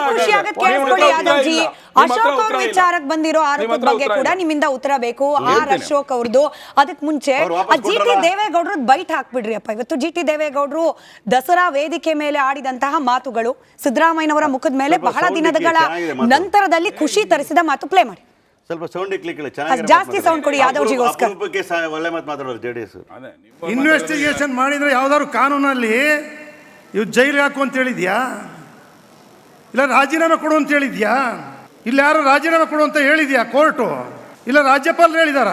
ಖುಷಿ ಆಗತ್ತೆ ಕೇಳಿಸ್ಕೊಳ್ಳಿ ಯಾದವ್ ಜಿ. ಅಶೋಕ್ ಅವ್ರ ವಿಚಾರಕ್ಕೆ ಬಂದಿರೋ ಆರೋಪದ ಬಗ್ಗೆ ಕೂಡ ನಿಮ್ಮಿಂದ ಉತ್ತರ ಬೇಕು. ಆರ್ ಅಶೋಕ್ ಅವ್ರದ್ದು. ಅದಕ್ಕೆ ಮುಂಚೆ ಜಿ ಟಿ ದೇವೇಗೌಡರದ್ದು ಬೈಟ್ ಹಾಕ್ಬಿಡ್ರಿ ಅಪ್ಪ. ಇವತ್ತು ಜಿ ಟಿ ದೇವೇಗೌಡರು ದಸರಾ ವೇದಿಕೆ ಮೇಲೆ ಆಡಿದಂತಹ ಮಾತುಗಳು ಸಿದ್ದರಾಮಯ್ಯನವರ ಮುಖದ ಮೇಲೆ ಬಹಳ ದಿನಗಳ ನಂತರದಲ್ಲಿ ಖುಷಿ ತರಿಸಿದ ಮಾತು ಪ್ಲೇ ಮಾಡಿ. ಸ್ವಲ್ಪ ಸೌಂಡ್ ಜಾಸ್ತಿ ಸೌಂಡ್ ಕೊಡಿ ಯಾದವ್ ಜಿಗೋಸ್ಕರ. ಒಳ್ಳೆ ಮಾತು ಮಾತಾಡೋರು ಜೆಡಿಎಸ್. ಇನ್ವೆಸ್ಟಿಗೇಷನ್ ಮಾಡಿದ್ರೆ ಯಾವ್ದಾದ್ರು ಕಾನೂನಲ್ಲಿ ಇವ್ ಜೈಲಿಗೆ ಹಾಕು ಅಂತ ಹೇಳಿದ್ಯಾ, ಇಲ್ಲ ರಾಜೀನಾಮೆ ಕೊಡು ಅಂತ ಹೇಳಿದ್ಯಾ, ಇಲ್ಲ ಯಾರು ರಾಜೀನಾಮೆ ಕೊಡು ಅಂತ ಹೇಳಿದ್ಯಾ ಕೋರ್ಟು, ಇಲ್ಲ ರಾಜ್ಯಪಾಲರು ಹೇಳಿದಾರ,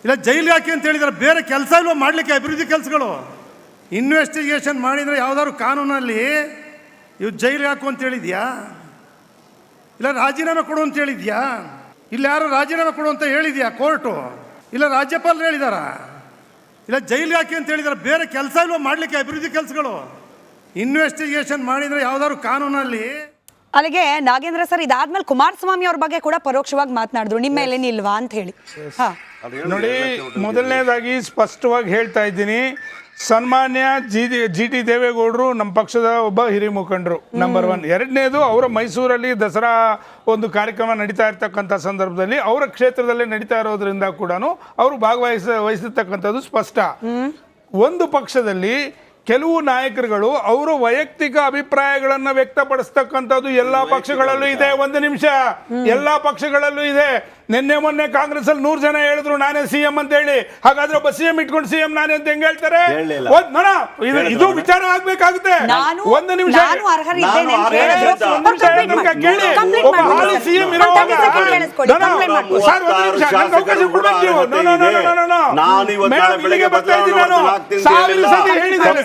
ಇಲ್ಲ ಜೈಲಿಗೆ ಹಾಕಿ ಅಂತ ಹೇಳಿದಾರ? ಬೇರೆ ಕೆಲಸ ಇಲ್ವ ಮಾಡ್ಲಿಕ್ಕೆ ಅಭಿವೃದ್ಧಿ ಕೆಲಸಗಳು? ಇನ್ವೆಸ್ಟಿಗೇಷನ್ ಮಾಡಿದ್ರೆ ಯಾವ್ದಾದ್ರು ಕಾನೂನಲ್ಲಿ ಇವ್ ಜೈಲಿಗೆ ಹಾಕು ಅಂತ ಹೇಳಿದ್ಯಾ, ಇಲ್ಲ ರಾಜೀನಾಮೆ ಕೊಡು ಅಂತ ಹೇಳಿದ್ಯಾ, ಇಲ್ಲ ಯಾರು ರಾಜೀನಾಮೆ ಕೊಡು ಅಂತ ಹೇಳಿದ್ಯಾ ಕೋರ್ಟು, ಇಲ್ಲ ರಾಜ್ಯಪಾಲರು ಹೇಳಿದಾರ, ಇಲ್ಲ ಜೈಲಿಗೆ ಹಾಕಿ ಅಂತ ಹೇಳಿದಾರೆ? ಬೇರೆ ಕೆಲಸ ಇಲ್ವ ಮಾಡ್ಲಿಕ್ಕೆ ಅಭಿವೃದ್ಧಿ ಕೆಲಸಗಳು? ಇನ್ವೆಸ್ಟಿಗೇಷನ್ ಮಾಡಿದ್ರೆ ಯಾವ್ದಾದ್ರು ಕಾನೂನಲ್ಲಿ. ಅಲ್ಲಿಗೆ ನಾಗೇಂದ್ರ ಸರ್ ಇದಾದ್ಮೇಲೆ ಕುಮಾರಸ್ವಾಮಿ ಅವ್ರ ಬಗ್ಗೆ ಕೂಡ ಪರೋಕ್ಷವಾಗಿ ಮಾತನಾಡಿದ್ರು, ನಿಮ್ಮ ಮೇಲೇನಿಲ್ವಾ ಅಂತ ಹೇಳಿ. ನೋಡಿ, ಮೊದಲನೇದಾಗಿ ಸ್ಪಷ್ಟವಾಗಿ ಹೇಳ್ತಾ ಇದ್ದೀನಿ, ಸನ್ಮಾನ್ಯ ಜಿ ಟಿ ದೇವೇಗೌಡರು ನಮ್ಮ ಪಕ್ಷದ ಒಬ್ಬ ಹಿರಿಯ ಮುಖಂಡರು, ನಂಬರ್ 1. ಎರಡನೇದು, ಅವರ ಮೈಸೂರಲ್ಲಿ ದಸರಾ ಒಂದು ಕಾರ್ಯಕ್ರಮ ನಡೀತಾ ಇರ್ತಕ್ಕಂಥ ಸಂದರ್ಭದಲ್ಲಿ ಅವರ ಕ್ಷೇತ್ರದಲ್ಲೇ ನಡೀತಾ ಇರೋದ್ರಿಂದ ಕೂಡ ಅವರು ವಹಿಸಿರ್ತಕ್ಕಂಥದ್ದು ಸ್ಪಷ್ಟ. ಒಂದು ಪಕ್ಷದಲ್ಲಿ ಕೆಲವು ನಾಯಕರುಗಳು ಅವರ ವೈಯಕ್ತಿಕ ಅಭಿಪ್ರಾಯಗಳನ್ನ ವ್ಯಕ್ತಪಡಿಸ್ತಕ್ಕಂಥದ್ದು ಎಲ್ಲಾ ಪಕ್ಷಗಳಲ್ಲೂ ಇದೆ. ಒಂದು ನಿಮಿಷ, ಎಲ್ಲಾ ಪಕ್ಷಗಳಲ್ಲೂ ಇದೆ. ನಿನ್ನೆ ಮೊನ್ನೆ ಕಾಂಗ್ರೆಸ್ ಅಲ್ಲಿ 100 ಜನ ಹೇಳಿದ್ರು ನಾನೇ ಸಿಎಂ ಅಂತ ಹೇಳಿ. ಹಾಗಾದ್ರೆ ಒಬ್ಬ ಸಿಎಂ ಇಟ್ಕೊಂಡು ಸಿಎಂ ನಾನೇ ಅಂತ ಹೆಂಗ್ ಹೇಳ್ತಾರೆ? ಇದು ವಿಚಾರ ಆಗ್ಬೇಕಾಗುತ್ತೆ. ಒಂದು ನಿಮಿಷ ಕೇಳಿ. ಒಬ್ಬ ಹಾಲಿ ಸಿಎಂ ಇರುವಾಗ ಸರ್ ಒಂದು ನಿಮಿಷ ಅವಕಾಶ ಕೊಡ್ಬೇಕು ನೀವು. ಇಲ್ಲಿಗೆ ಬರ್ತಾ ಇದ್ದೀನಿ ನಾನು. 1000 ಸತಿ ಹೇಳಿದ್ದೇನೆ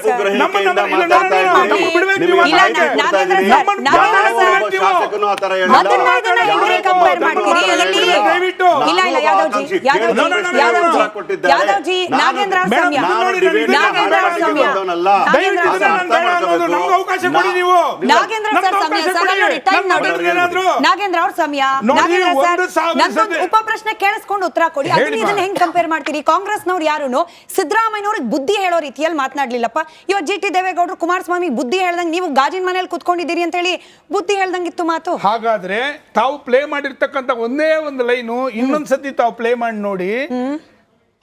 ಉಪ ಪ್ರಶ್ನೆ ಕೇಳಿಸ್ಕೊಂಡು ಉತ್ತರ ಕೊಡಿ. ಇದನ್ನ ಹೆಂಗ್ ಕಂಪೇರ್ ಮಾಡ್ತೀರಿ? ಕಾಂಗ್ರೆಸ್ನವ್ರು ಯಾರು ಸಿದ್ದರಾಮಯ್ಯನವ್ರಿಗೆ ಬುದ್ಧಿ ಹೇಳೋ ರೀತಿಯಲ್ಲಿ ಮಾತನಾಡ್ಲಿಲ್ಲಪ್ಪ. ಇವಾಗ ಜಿ ಟಿ ದೇವೇಗೌಡರು ಕುಮಾರಸ್ವಾಮಿ ಬುದ್ಧಿ ಹೇಳ್ದಂಗೆ ನೀವು ಗಾಜಿನ ಮನೇಲಿ ಕುತ್ಕೊಂಡಿದ್ದೀರಿ ಅಂತ ಹೇಳಿ ಬುದ್ಧಿ ಹೇಳ್ದಂಗಿತ್ತು ಮಾತು. ಹಾಗಾದ್ರೆ ತಾವು ಪ್ಲೇ ಮಾಡಿರ್ತಕ್ಕಂಥ ಒಂದೇ ಒಂದು ಲೈನು ಇನ್ನೊಂದ್ಸತಿ ತಾವು ಪ್ಲೇ ಮಾಡಿ ನೋಡಿ.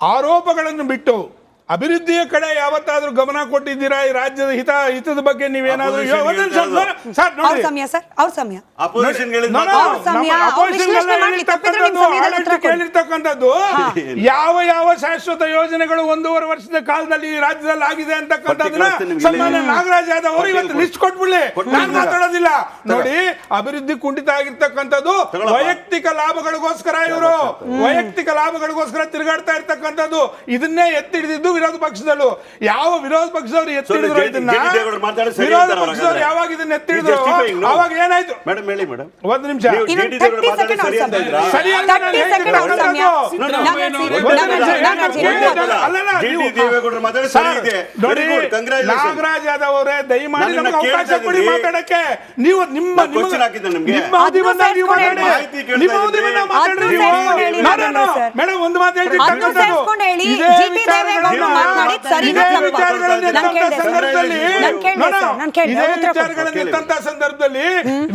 ಆರೋಪಗಳನ್ನು ಬಿಟ್ಟು ಅಭಿವೃದ್ಧಿಯ ಕಡೆ ಯಾವತ್ತಾದ್ರೂ ಗಮನ ಕೊಟ್ಟಿದ್ದೀರಾ? ಈ ರಾಜ್ಯದ ಹಿತದ ಬಗ್ಗೆ ನೀವೇನಾದ್ರೂ ಕೇಳಿರ್ತಕ್ಕಂಥದ್ದು ಯಾವ ಯಾವ ಶಾಶ್ವತ ಯೋಜನೆಗಳು 1.5 ವರ್ಷದ ಕಾಲದಲ್ಲಿ ಈ ರಾಜ್ಯದಲ್ಲಿ ಆಗಿದೆ ಅಂತಕ್ಕಂಥದ್ದನ್ನ ಸನ್ಮಾನ್ಯ ನಾಗರಾಜ್ ಯಾದವ್ ಅವರು ಇವತ್ತು ಲಿಸ್ಟ್ ಕೊಟ್ಬಿಡ್ಲಿ. ನಾನು ಮಾತಾಡೋದಿಲ್ಲ. ನೋಡಿ, ಅಭಿವೃದ್ಧಿ ಕುಂಠಿತ ಆಗಿರ್ತಕ್ಕಂಥದ್ದು ವೈಯಕ್ತಿಕ ಲಾಭಗಳಿಗೋಸ್ಕರ ಇವರು ವೈಯಕ್ತಿಕ ಲಾಭಗಳಿಗೋಸ್ಕರ ತಿರುಗಾಡ್ತಾ ಇರ್ತಕ್ಕಂಥದ್ದು. ಇದನ್ನೇ ಎತ್ತಿಡಿದಿದ್ದು ವಿರೋಧ ಪಕ್ಷದಲ್ಲೂ. ಯಾವ ವಿರೋಧ ಪಕ್ಷದವರು ಎತ್ತಿಡಿದ್ರು ಇದನ್ನ? ವಿರೋಧ ಪಕ್ಷದವರು ಯಾವಾಗ ಇದನ್ನ ಎತ್ತಿಡಿದ್ರು ಅವಾಗ ಏನಾಯ್ತು? ಒಂದು ನಿಮಿಷ ನಾಗರಾಜ್ ಯಾದವ್ ಅವರೇ, ದಯಮಾಡಿ ನಮ್ಗೆ ಅವಕಾಶ ಕೊಡಿ ಮಾತಾಡಕ್ಕೆ. ನೀವು ನಿಮ್ಮ ಅವಧಿ ಬಂದಾಗ ನೀವು ಮಾತಾಡಿ. ನಿಮ್ಮ ಅವಧಿ ಬಂದಾಗ ಮಾತಾಡ್ರಿ ನೀವು. ಮೇಡಮ್ ಒಂದು ಮಾತು ಹೇಳ್ತೀನಿ. ಸಂದರ್ಭದಲ್ಲಿ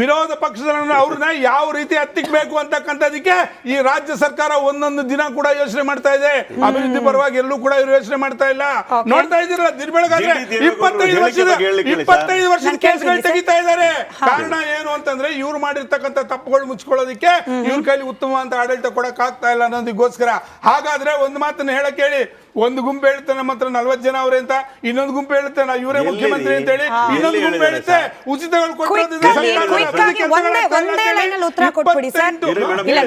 ವಿರೋಧ ಪಕ್ಷದವರನ್ನ ಅವ್ರನ್ನ ಯಾವ ರೀತಿ ಹತ್ತಿಕ್ಬೇಕು ಅಂತಕ್ಕಂಥದಕ್ಕೆ ಈ ರಾಜ್ಯ ಸರ್ಕಾರ ಒಂದೊಂದು ದಿನ ಕೂಡ ಯೋಚನೆ ಮಾಡ್ತಾ ಇದೆ. ಅಭಿವೃದ್ಧಿ ಪರವಾಗಿ ಎಲ್ಲೂ ಕೂಡ ಇವರು ಯೋಚನೆ ಮಾಡ್ತಾ ಇಲ್ಲ. ನೋಡ್ತಾ ಇದ್ದೀರಲ್ಲ, ದಿನಬೆಳಗಾದ್ರೆ 25 ವರ್ಷದ ಕೇಸ್ಗಳು ತೆಗಿತಾ ಇದ್ದಾರೆ. ಕಾರಣ ಏನು ಅಂತಂದ್ರೆ ಇವ್ರು ಮಾಡಿರ್ತಕ್ಕಂಥ ತಪ್ಪುಗಳು ಮುಚ್ಕೊಳ್ಳೋದಕ್ಕೆ ಇವ್ರ ಕೈಲಿ ಉತ್ತಮವಾದ ಆಡಳಿತ ಕೊಡಕ್ ಆಗ್ತಾ ಇಲ್ಲ ಅನ್ನೋದಕ್ಕೋಸ್ಕರ. ಹಾಗಾದ್ರೆ ಒಂದು ಮಾತನ್ನ ಹೇಳಕ್ ಹೇಳಿ, ಒಂದು ಗುಂಪು ಹೇಳುತ್ತೆ ನಮ್ಮ ಹತ್ರ 40 ಜನ ಅವರೇ ಅಂತ, ಇನ್ನೊಂದು ಗುಂಪು ಹೇಳುತ್ತೆ ಇವರೇ ಮುಖ್ಯಮಂತ್ರಿ ಅಂತ ಹೇಳಿ, ಇನ್ನೊಂದು ಗುಂಪು ಹೇಳುತ್ತೆ ಉಚಿತಗಳು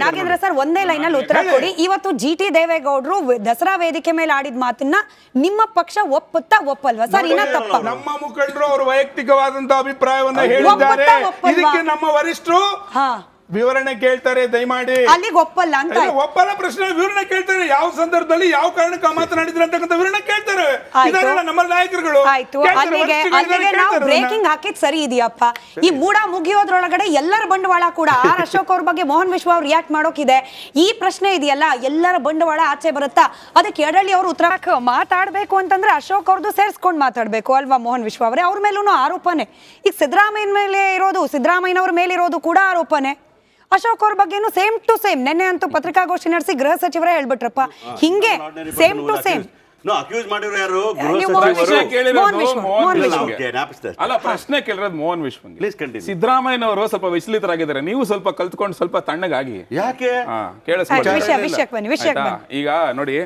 ನಾಗೇಂದ್ರ ಸರ್ ಒಂದೇ ಲೈನ್ ಅಲ್ಲಿ ಉತ್ತರ ಕೊಡಿ. ಇವತ್ತು ಜಿ ಟಿ ದೇವೇಗೌಡರು ದಸರಾ ವೇದಿಕೆ ಮೇಲೆ ಆಡಿದ ಮಾತನ್ನ ನಿಮ್ಮ ಪಕ್ಷ ಒಪ್ಪುತ್ತಾ ಒಪ್ಪಲ್ವಾ ಸರ್? ಇನ್ನ ತಪ್ಪ ನಮ್ಮ ಮುಖಂಡರು ಅವರು ವೈಯಕ್ತಿಕವಾದಂತಹ ಅಭಿಪ್ರಾಯವನ್ನ ಹೇಳಿದ್ದಾರೆ. ಇದಕ್ಕೆ ನಮ್ಮ ವರಿಷ್ಠರು ವಿವರಣೆ ಕೇಳ್ತಾರೆ ದಯಮಾಡಿ. ಅಲ್ಲಿಗೆ ಒಪ್ಪಲ್ಲ ಅಂತ ಇಲ್ಲ, ಒಪ್ಪಲ್ಲ ಪ್ರಶ್ನೆ ವಿವರಣೆ ಕೇಳ್ತಾರೆ. ಯಾವ ಸಂದರ್ಭದಲ್ಲಿ ಯಾವ ಕಾರಣಕ್ಕೆ ಮಾತನಾಡಿದ್ರೆ ಅಂತಕ್ಕಂಥ ವಿವರಣೆ ಕೇಳ್ತಾರೆ. ಇದಾರಲ್ಲ ನಮ್ಮ ನಾಯಕರುಗಳು. ಆಯ್ತು, ಅಲ್ಲಿಗೆ ನಾವು ಬ್ರೇಕಿಂಗ್ ಹಾಕಿದ್ ಸರಿ ಇದೆಯಪ್ಪ. ಈ ಮೂಡ ಮುಗಿಯೋದ್ರೊಳಗಡೆ ಎಲ್ಲರ ಬಂಡವಾಳ ಕೂಡ ಆರ್ ಅಶೋಕ್ ಅವ್ರ ಬಗ್ಗೆ ಮೋಹನ್ ವಿಶ್ವ ಅವ್ರು ರಿಯಾಕ್ಟ್ ಮಾಡೋಕಿದೆ. ಈ ಪ್ರಶ್ನೆ ಇದೆಯಲ್ಲ, ಎಲ್ಲರ ಬಂಡವಾಳ ಆಚೆ ಬರುತ್ತಾ? ಅದಕ್ಕೆ ಯಡಳ್ಳಿ ಅವರು ಉತ್ತರ ಮಾತಾಡ್ಬೇಕು ಅಂತಂದ್ರೆ ಅಶೋಕ್ ಅವ್ರದ್ದು ಸೇರಿಸ್ಕೊಂಡು ಮಾತಾಡ್ಬೇಕು ಅಲ್ವಾ ಮೋಹನ್ ವಿಶ್ವ ಅವರೇ? ಅವ್ರ ಮೇಲೂ ಆರೋಪನೆ. ಈಗ ಸಿದ್ದರಾಮಯ್ಯನ ಮೇಲೆ ಇರೋದು, ಸಿದ್ದರಾಮಯ್ಯನವ್ರ ಮೇಲೆ ಇರೋದು ಕೂಡ ಆರೋಪನೆ. ಅಶೋಕ್ ಅವ್ರ ಬಗ್ಗೆನು ಸೇಮ್ ಟು ಸೇಮ್. ನೆನ್ನೆ ಅಂತೂ ಪತ್ರಿಕಾಗೋಷ್ಠಿ ನಡೆಸಿ ಗೃಹ ಸಚಿವರೇ ಹೇಳ್ಬಿಟ್ರಪ್ಪ, ಹಿಂಗೆ ಸೇಮ್ ಟು ಸೇಮ್. ಅಕ್ಯೂಸ್ ಮಾಡಿರೋ ಯಾರು? ಅಲ್ಲ, ಪ್ರಶ್ನೆ ಕೇಳಿರೋದು ಮೋಹನ್ ವಿಶ್ವಂಗೆ. Please continue. ಸಿದ್ದರಾಮಯ್ಯನವರು ಸ್ವಲ್ಪ ವಿಚಲಿತರಾಗಿದ್ದಾರೆ, ನೀವು ಸ್ವಲ್ಪ ಕಲ್ತ್ಕೊಂಡು ಸ್ವಲ್ಪ ತಣ್ಣಗಾಗಿ. ಯಾಕೆ? ವಿಷಯಕ್ಕೆ ಬನ್ನಿ. ಈಗ ನೋಡಿ,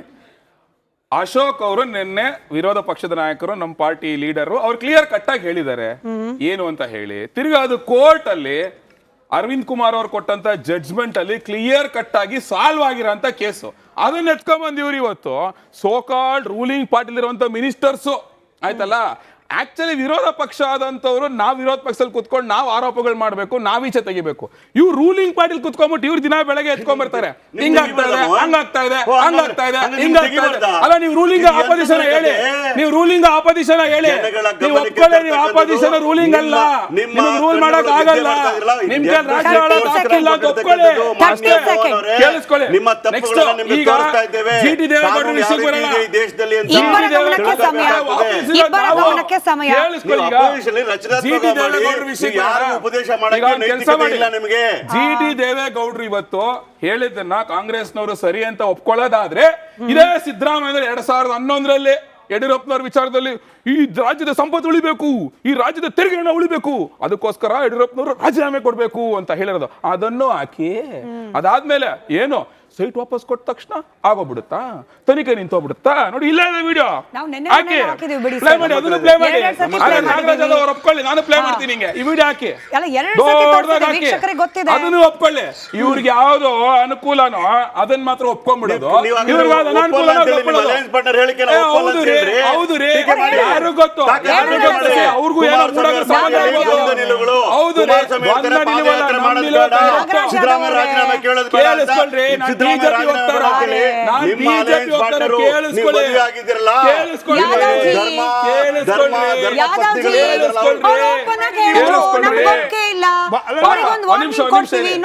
ಅಶೋಕ್ ಅವರು ನಿನ್ನೆ ವಿರೋಧ ಪಕ್ಷದ ನಾಯಕರು, ನಮ್ಮ ಪಾರ್ಟಿ ಲೀಡರು, ಅವ್ರು ಕ್ಲಿಯರ್ ಕಟ್ ಆಗಿ ಹೇಳಿದ್ದಾರೆ ಏನು ಅಂತ ಹೇಳಿ. ತಿರ್ಗಾ ಅದು ಕೋರ್ಟ್ ಅಲ್ಲಿ ಅರವಿಂದ್ ಕುಮಾರ್ ಅವ್ರು ಕೊಟ್ಟಂತ ಜಡ್ಜ್ಮೆಂಟ್ ಅಲ್ಲಿ ಕ್ಲಿಯರ್ ಕಟ್ ಆಗಿ ಸಾಲ್ವ್ ಆಗಿರೋಂಥ ಕೇಸು. ಅದನ್ನ ಎತ್ಕೊಂಡ್ಬಂದ್ ಇವ್ರು ಇವತ್ತು ಸೋಕಾಲ್ಡ್ ರೂಲಿಂಗ್ ಪಾರ್ಟಿಲಿರುವಂತ ಮಿನಿಸ್ಟರ್ಸ್ ಆಯ್ತಲ್ಲ, ಆಕ್ಚುಲಿ ವಿರೋಧ ಪಕ್ಷ ಆದಂತವ್ರು ನಾವ್ ವಿರೋಧ ಪಕ್ಷದಲ್ಲಿ ಕುತ್ಕೊಂಡು ನಾವ್ ಆರೋಪಗಳು ಮಾಡ್ಬೇಕು, ನಾವ್ ಈಚೆ ತೆಗಿಬೇಕು. ಇವ್ರು ರೂಲಿಂಗ್ ಪಾರ್ಟಿಲಿ ಕುತ್ಕೊಂಡ್ಬಿಟ್ಟು ಇವ್ರು ದಿನ ಬೆಳಗ್ಗೆ ಎತ್ಕೊಂಡ್ ಬರ್ತಾರೆ, ಹಿಂಗಾಗ್ತಾ ಇದೆ, ಹಂಗಾಗ್ತಾ ಇದೆ, ಹಂಗಾಗ್ತಾ ಇದೆ, ಹಿಂಗಾಗ್ತಾ ಇದೆ. ಅಲ್ಲ, ನೀವು ರೂಲಿಂಗ್ ಆಪೋಸಿಷನ್ ಹೇಳಿ, ನೀವು ರೂಲಿಂಗ್ ಆಪೋಸಿಷನ್ ಹೇಳಿ, ನೀವು ಒಪ್ಕೊಳ್ಳಿ. ನೀವು ಆಪೋಸಿಷನ್ ರೂಲಿಂಗ್ ಅಲ್ಲ, ನಿಮ್ಗೆ ರೂಲ್ ಮಾಡಕ್ ಆಗಲ್ಲ, ನಿಮ್ಗೆ ರಾಜ್ಯ ಆಳಕ್ ಆಗ್ತಿಲ್ಲ ಅಂತ ಒಪ್ಕೊಳ್ಳಿ. ಕೇಳಿಸ್ಕೊಳ್ಳಿ. ನೆಕ್ಸ್ಟ್ ಈಗ ಜಿಟಿ ದೇವೇಗೌಡರು ವಿಷಯಕ್ಕೆ ಬರೋಣ. ಇಬ್ಬರ ಗಮನಕ್ಕೆ ಸಮಯ. ಸಮಯ ಜಿಟಿ ದೇವೇಗೌಡರು ಇವತ್ತು ಹೇಳಿದ್ದನ್ನ ಕಾಂಗ್ರೆಸ್ನವರು ಸರಿ ಅಂತ ಒಪ್ಕೊಳ್ಳೋದಾದ್ರೆ, ಇದೇ ಸಿದ್ದರಾಮಯ್ಯ 2011ರಲ್ಲಿ ಯಡಿಯೂರಪ್ಪನವ್ರ ವಿಚಾರದಲ್ಲಿ ಈ ರಾಜ್ಯದ ಸಂಪತ್ತು ಉಳಿಬೇಕು, ಈ ರಾಜ್ಯದ ತೆರಿಗೆಯನ್ನು ಉಳಿಬೇಕು, ಅದಕ್ಕೋಸ್ಕರ ಯಡಿಯೂರಪ್ಪನವರು ರಾಜೀನಾಮೆ ಕೊಡ್ಬೇಕು ಅಂತ ಹೇಳಿರೋದು. ಅದನ್ನು ಹಾಕಿ ಅದಾದ್ಮೇಲೆ ಏನು ಸೈಟ್ ವಾಪಸ್ ಕೊಟ್ಟ ತಕ್ಷಣ ಆಗೋಗ್ಬಿಡುತ್ತಾ, ತನಿಖೆ ನಿಂತೋಗ್ಬಿಡುತ್ತಾ? ನೋಡಿ, ಇಲ್ಲ ವಿಡಿಯೋ ಹಾಕಿ ಪ್ಲೇ ಮಾಡಿ, ಅದನ್ನು ಪ್ಲೇ ಮಾಡಿ. ನಾಗರಾಜ್ ಅವ್ರು ಒಪ್ಕೊಳ್ಳಿ, ನಾನು ಪ್ಲೇ ಮಾಡ್ತೀನಿ ಹಿಂಗೆ ಈ ವಿಡಿಯೋ ಹಾಕಿ, ಅದನ್ನು ಒಪ್ಕೊಳ್ಳಿ. ಇವ್ರಿಗೆ ಯಾವ್ದು ಅನುಕೂಲನೋ ಅದನ್ನ ಮಾತ್ರ ಒಪ್ಕೊಂಡ್ಬಿಡೋದು, ಇವ್ರಿಗೆ ಅನಾನುಕೂಲ ಹೌದು ರೀ, ಯಾರು ಗೊತ್ತು, ಅವ್ರಿಗೂ ಏನೋ ಸಂಬಂಧ ಇರ್ಬೋದು. ಹೌದು ರೀ, ಕೇಳಿಸ್ಕೊಳ್ರಿ,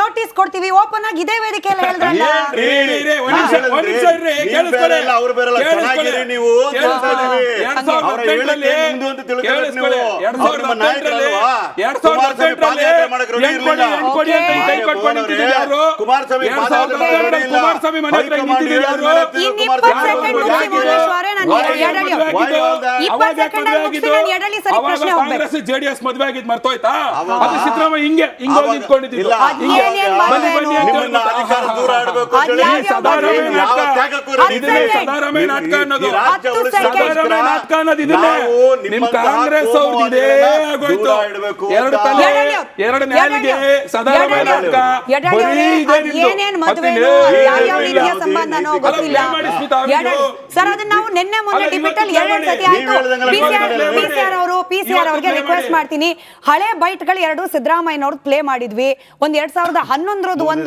ನೋಟಿಸ್ ಕೊಡ್ತೀವಿ ಓಪನ್ ಆಗಿ ಇದೇ ವೇದಿಕೆಯಲ್ಲಿ ಕುಮಾರಸ್ವಾಮಿ ಮನೆ ಹತ್ರ ಕಾಂಗ್ರೆಸ್ ಜೆಡಿಎಸ್ ಮದುವೆ ಆಗಿದ್ ಮರ್ತೋಯ್ತಾ? ಅದು ಸಿದ್ದರಾಮಯ್ಯ ಹಿಂಗೆ ನಿಂತ್ಕೊಂಡಿದ್ದಿಲ್ಲ. ಸದಾರಾಮಯ್ಯ ನಾಟಕ ಅನ್ನೋದು, ಸದಾರಾಮಯ್ಯ ನಾಟಕ ಅನ್ನೋದು ಇದನ್ನೇ. ನಿಮ್ ಕಾಂಗ್ರೆಸ್ ಅವ್ರದ್ದು ಇದೇ ಆಗೋಯ್ತು. ಎರಡು ತಲೆ ಎರಡು ನ್ಯಾಲಿಗೆ ಸದಾರಾಮಯ್ಯ ನಾಟಕ ಬರೀ ಇದೆ ನಿಮ್ದು. ಸರ್, ಅದನ್ನ ನಾವು ನಿನ್ನೆ ಮೊನ್ನೆ ಡಿಬೇಟ್ ಅಲ್ಲಿ 2 ಸತಿ ಆಯ್ತು. ಪಿಸಿಆರ್ ಅವರಿಗೆ ರಿಕ್ವೆಸ್ಟ್ ಮಾಡ್ತೀನಿ, ಹಳೆ ಬೈಟ್ ಗಳು 2 ಸಿದ್ದರಾಮಯ್ಯನವ್ರದ್ದು ಪ್ಲೇ ಮಾಡಿದ್ವಿ. ಒಂದ್ 2011 ಒಂದು